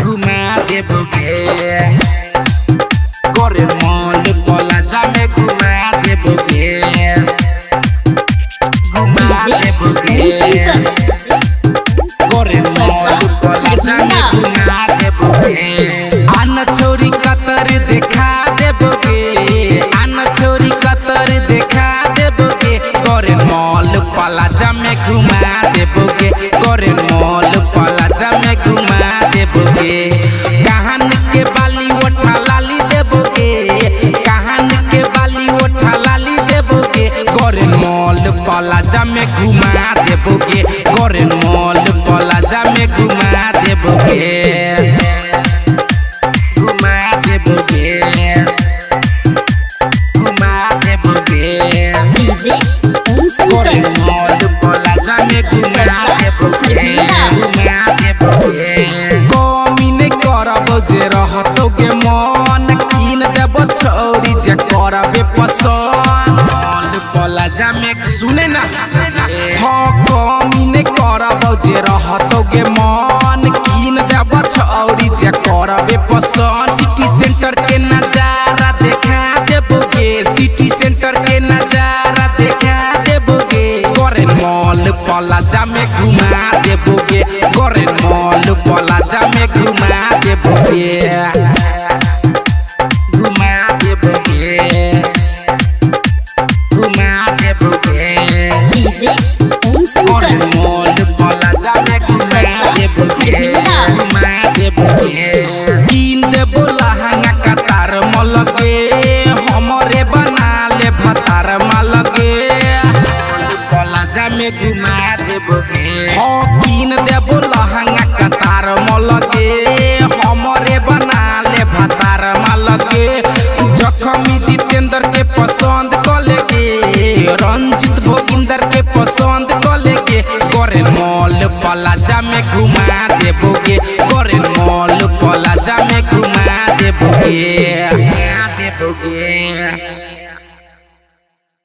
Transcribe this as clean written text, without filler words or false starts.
घुमा देबोगे करे mall plaza में घुमा देबोगे करे मॉल प्लाजा में घुमा देबोगे आना छोरी कतर देखा देबोगे आना छोरी कतर देखा देबोगे करे मॉल प्लाजा में घुमा देबोगे करे मॉल प्लाजा में घुमा देबोगे कहान के बाली उठा लाली देबोगे कहान के बाली उठा लाली देबोगे करे मॉल प्लाजा में घुमा देबोगे करे मॉल प्लाजा में घुमा देबोगे घुमा देबोगे करे मॉल प्लाजा में घुमा देबोगे कमी नहीं करब जे रहतोगे मन कीन देब छौरी जे करबे पसंद मॉल प्लाजा में सुने ना हाँ कमी नहीं करब जे रहतोगे मन कीन देब छौरी जे करबे पसंद सिटी सेंटर के नजारा देखा देबोगे सिटी सेंटर के नजारा देखा देबोगे करे मॉल प्लाजा में घुमा देबोगे करे मॉल प्लाजा में घुमा देबोगे घुमा देबोगे करे मॉल प्लाजा में घुमा देबोगे कीन देबो लहंगा कतार मलगे हमरे बना ले भतार मलगे प्लाजा में घुमा देबोगे हाँ कीन देबो लहंगा कतार मलगे हमरे बना ले भतार मलगे जखमी जितेंद्र के पसंद कलेगे रंजित भोगिंदर के पसंद कलेगे करे मॉल प्लाजा में घुमा देबोगे करे मॉल प्लाजा में घुमा देबोगे